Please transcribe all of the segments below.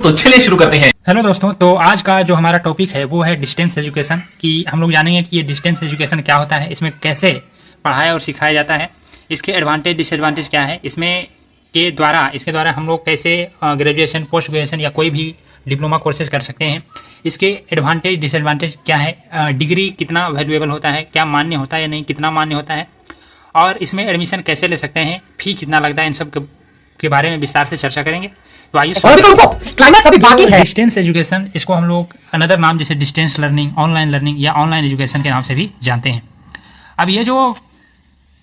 तो चलिए शुरू करते हैं। हेलो दोस्तों, तो आज का जो हमारा टॉपिक है वो है डिस्टेंस एजुकेशन। कि हम लोग जानेंगे कि ये डिस्टेंस एजुकेशन क्या होता है, इसमें कैसे पढ़ाया और सिखाया जाता है, इसके एडवांटेज डिसएडवांटेज क्या है, इसके द्वारा हम लोग कैसे ग्रेजुएशन, पोस्ट ग्रेजुएशन या कोई भी डिप्लोमा कोर्सेज कर सकते हैं, इसके एडवांटेज डिसएडवांटेज क्या है, डिग्री कितना वैल्यूएबल होता है, क्या मान्य होता है या नहीं, कितना मान्य होता है, और इसमें एडमिशन कैसे ले सकते हैं, फी कितना लगता है, इन सब के बारे में विस्तार से चर्चा करेंगे। तो आइए, क्लाइमैक्स अभी बाकी है। डिस्टेंस एजुकेशन, इसको हम लोग अनदर नाम जैसे डिस्टेंस लर्निंग, ऑनलाइन लर्निंग या ऑनलाइन एजुकेशन के नाम से भी जानते हैं। अब ये जो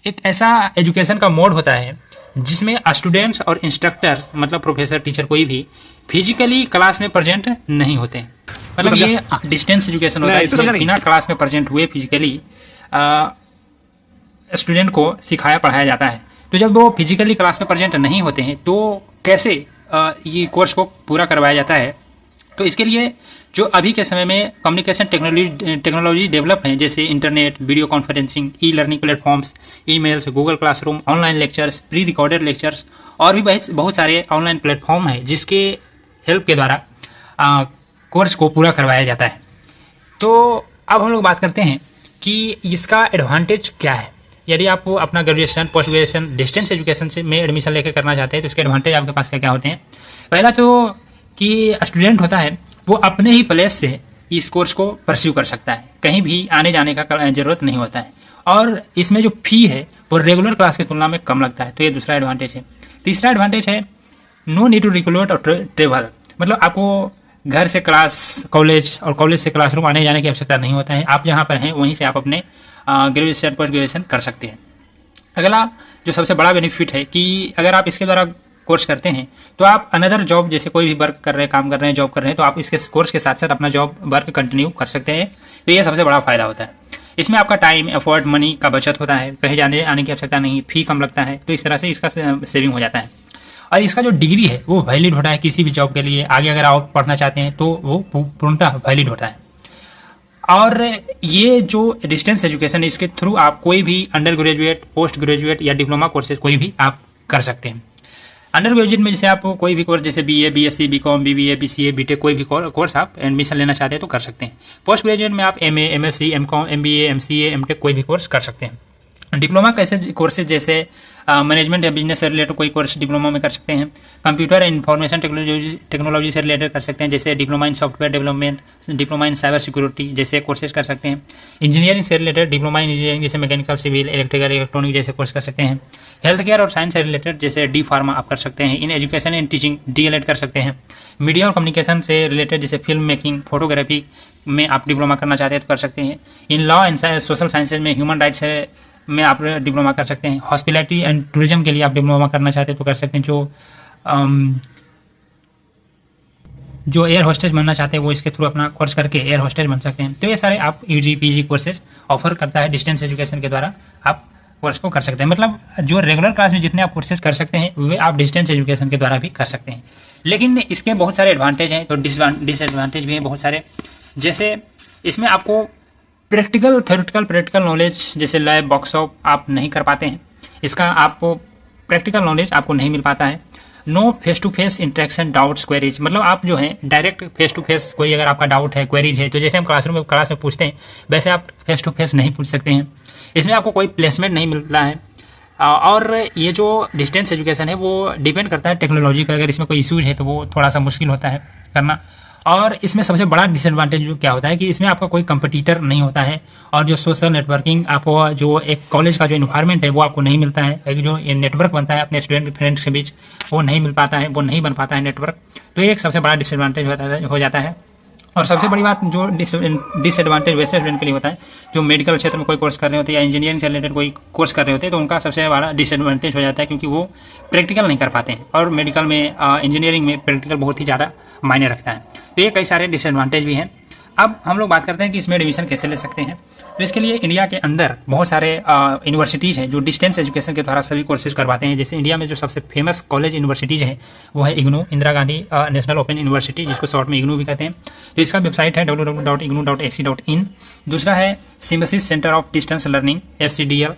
एक ऐसा एजुकेशन का मोड होता है जिसमें स्टूडेंट्स और इंस्ट्रक्टर्स, मतलब प्रोफेसर, टीचर, कोई भी फिजिकली क्लास में प्रेजेंट नहीं होते हैं। मतलब ये डिस्टेंस एजुकेशन होता है जिसमें बिना क्लास में प्रेजेंट हुए फिजिकली स्टूडेंट को सिखाया पढ़ाया जाता है। तो जब वो फिजिकली क्लास में प्रेजेंट नहीं होते हैं तो कैसे ये कोर्स को पूरा करवाया जाता है। तो इसके लिए जो अभी के समय में कम्युनिकेशन टेक्नोलॉजी डेवलप हैं, जैसे internet, video conferencing, e learning platforms, emails, Google classroom, online lectures, pre recorded lectures और भी बहुत सारे ऑनलाइन प्लेटफॉर्म हैं जिसके हेल्प के द्वारा कोर्स को पूरा करवाया जाता है। तो अब हम लोग बात करते हैं कि इसका एडवांटेज क्या है। यदि आप अपना graduation, post graduation distance education से में एडमिशन लेकर करना चाहते हैं तो इसके एडवांटेज आपके पास क्या क्या होते हैं। पहला तो कि स्टूडेंट होता है वो अपने ही प्लेस से इस कोर्स को परस्यू कर सकता है, कहीं भी आने जाने का जरूरत नहीं होता है, और इसमें जो फी है वो रेगुलर क्लास की तुलना में कम लगता है। तो ये दूसरा एडवांटेज है। तीसरा एडवांटेज है नो नीड टू रिक्रूट और ट्रेवल, मतलब आपको घर से क्लास, कॉलेज और कॉलेज से क्लासरूम आने जाने की आवश्यकता नहीं होता है। आप जहाँ पर हैं वहीं से आप अपने ग्रेजुएशन, पोस्ट ग्रेजुएशन कर सकते हैं। अगला जो सबसे बड़ा बेनिफिट है कि अगर आप इसके द्वारा कोर्स करते हैं तो आप अनदर जॉब, जैसे कोई भी वर्क कर रहे हैं, काम कर रहे हैं, जॉब कर रहे हैं, तो आप इसके कोर्स के साथ साथ अपना जॉब वर्क कंटिन्यू कर सकते हैं। तो ये सबसे बड़ा फायदा होता है। इसमें आपका टाइम, एफर्ट, मनी का बचत होता है, कहीं जाने आने की आवश्यकता नहीं, फी कम लगता है। तो इस तरह से इसका सेविंग हो जाता है। और इसका जो डिग्री है वो वैलिड होता है किसी भी जॉब के लिए। आगे अगर आप पढ़ना चाहते हैं तो वो पूर्णतः वैलिड होता है। और ये जो डिस्टेंस एजुकेशन, इसके थ्रू आप कोई भी अंडर ग्रेजुएट, पोस्ट ग्रेजुएट या डिप्लोमा कोर्सेज कोई भी आप कर सकते हैं। अंडर ग्रेजुएट में जैसे आप कोई भी कोर्स, जैसे BA, BSc, BCom, BBA, BCA, BTech, कोई भी कोर्स आप एडमिशन लेना चाहते हैं तो कर सकते हैं। पोस्ट ग्रेजुएट में आप MA, MSc, MCom, MBA, MCA, MTech कोई भी कोर्स कर सकते हैं। डिप्लोमा कैसे कोर्सेज जैसे मैनेजमेंट या बिजनेस से रिलेटेड कोई कोर्स डिप्लोमा में कर सकते हैं। कंप्यूटर एंड इंफॉर्मेशन टेक्नोलॉजी से रिलेटेड कर सकते हैं, जैसे diploma in software development, diploma in cyber security जैसे कोर्सेज कर सकते हैं। इंजीनियरिंग से रिलेटेड डिप्लोमा इन इंजीनियरिंग जैसे मैकेनिकल, सिविल, इलेक्ट्रिकल, इलेक्ट्रॉनिक जैसे कोर्स कर सकते हैं। हेल्थ केयर और साइंस से रिलेटेड जैसे डी फार्मा आप कर सकते हैं। In education and teaching DElEd कर सकते हैं। मीडिया और कम्युनिकेशन से रिलेटेड जैसे फिल्म मेकिंग, फोटोग्राफी में आप डिप्लोमा करना चाहते हैं तो कर सकते हैं। In law and social sciences में, ह्यूमन राइट्स में आप डिप्लोमा कर सकते हैं। हॉस्पिटैलिटी एंड टूरिज्म के लिए आप डिप्लोमा करना चाहते हैं तो कर सकते हैं। जो एयर होस्टेज बनना चाहते हैं वो इसके थ्रू अपना कोर्स करके एयर होस्टेज बन सकते हैं। तो ये सारे आप यूजी, पीजी कोर्सेज ऑफर करता है डिस्टेंस एजुकेशन के द्वारा, आप कोर्स को कर सकते हैं। मतलब जो रेगुलर क्लास में जितने आप कोर्सेज कर सकते हैं वे आप डिस्टेंस एजुकेशन के द्वारा भी कर सकते हैं। लेकिन इसके बहुत सारे एडवांटेज हैं तो डिसएडवांटेज भी हैं बहुत सारे। जैसे इसमें आपको प्रैक्टिकल, थ्योरेटिकल, प्रैक्टिकल नॉलेज जैसे लैब, वर्कशॉप आप नहीं कर पाते हैं। इसका आपको प्रैक्टिकल नॉलेज आपको नहीं मिल पाता है। No face to face interaction, doubts, queries, मतलब आप जो है डायरेक्ट फेस टू फेस कोई अगर आपका डाउट है, क्वेरीज है, तो जैसे हम क्लास में पूछते हैं वैसे आप फेस टू फेस नहीं पूछ सकते हैं। इसमें आपको कोई प्लेसमेंट नहीं मिलता है। और ये जो डिस्टेंस एजुकेशन है वो डिपेंड करता है टेक्नोलॉजी पर। अगर इसमें कोई इशूज है तो वो थोड़ा सा मुश्किल होता है करना। और इसमें सबसे बड़ा डिसएडवांटेज जो क्या होता है कि इसमें आपका कोई कंपटीटर नहीं होता है, और जो सोशल नेटवर्किंग, आपको जो एक कॉलेज का जो इन्वायरमेंट है वो आपको नहीं मिलता है। एक जो ये नेटवर्क बनता है अपने स्टूडेंट फ्रेंड्स के बीच वो नहीं मिल पाता है, वो नहीं बन पाता है नेटवर्क। तो ये एक सबसे बड़ा डिसएडवांटेज हो जाता है। और सबसे बड़ी बात जो डिसएडवांटेज वैसे स्टूडेंट के लिए होता है जो मेडिकल क्षेत्र में कोई कोर्स कर रहे होते हैं या इंजीनियरिंग से रिलेटेड कोई कोर्स कर रहे होते हैं, तो उनका सबसे बड़ा डिसएडवांटेज हो जाता है क्योंकि वो प्रैक्टिकल नहीं कर पाते हैं। और मेडिकल में, इंजीनियरिंग में प्रैक्टिकल बहुत ही ज़्यादा मायने रखता है। तो ये कई सारे डिसएडवांटेज भी हैं। अब हम लोग बात करते हैं कि इसमें एडमिशन कैसे ले सकते हैं। तो इसके लिए इंडिया के अंदर बहुत सारे यूनिवर्सिटीज़ हैं जो डिस्टेंस एजुकेशन के द्वारा सभी कोर्सेज करवाते हैं। जैसे इंडिया में जो सबसे फेमस कॉलेज यूनिवर्सिटीज़ है वो है IGNOU, Indira Gandhi national open university, जिसको शॉर्ट में इग्नू भी कहते हैं। तो इसका वेबसाइट है www.ignu.ac.in। दूसरा है Symbiosis centre of distance learning, SCDL।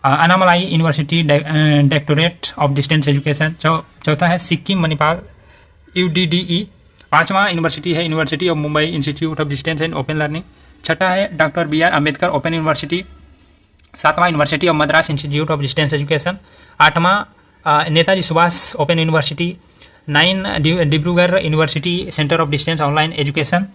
Annamalai university directorate of distance education. चौथा है सिक्किम मणिपाल, UDDE। 5वां यूनिवर्सिटी है university of Mumbai institute of distance and open learning. छठा है doctor B R Ambedkar open university. 7वां university of Madras institute of distance education. 8वां Netaji Subhash open university. 9 Dibrugarh university centre of distance online education.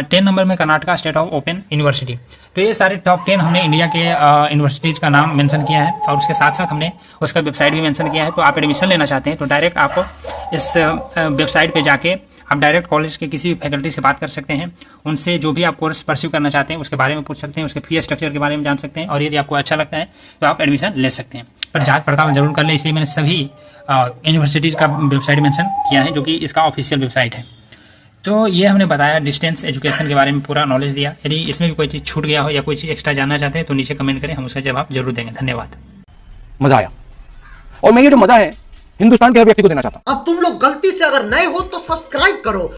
10 number में Karnataka state of open university. तो ये सारे top 10 हमने India के यूनिवर्सिटीज़ का नाम मेंशन किया है और उसके साथ साथ हमने उसका वेबसाइट भी मेंशन किया है। तो आप एडमिशन लेना चाहते हैं तो डायरेक्ट आप इस वेबसाइट पे जाके आप डायरेक्ट कॉलेज के किसी भी फैकल्टी से बात कर सकते हैं। उनसे जो भी आप कोर्स परस्यू करना चाहते हैं उसके बारे में पूछ सकते हैं, उसके फी स्ट्रक्चर के बारे में जान सकते हैं और यदि आपको अच्छा लगता है तो आप एडमिशन ले सकते हैं। पर जांच पड़ताल जरूर कर लें, इसलिए मैंने सभी यूनिवर्सिटीज़ का वेबसाइट मेंशन किया है जो कि इसका ऑफिशियल वेबसाइट है। तो ये हमने बताया डिस्टेंस एजुकेशन के बारे में पूरा नॉलेज दिया। यदि इसमें भी कोई चीज़ छूट गया हो या कोई चीज़ एक्स्ट्रा जानना चाहते हैं तो नीचे कमेंट करें, हम उसका जवाब जरूर देंगे। धन्यवाद। मजा आया और मैं ये जो मजा है हिंदुस्तान के हर व्यक्ति को देना चाहता हूं। अब तुम लोग गलती से अगर नए हो तो सब्सक्राइब करो।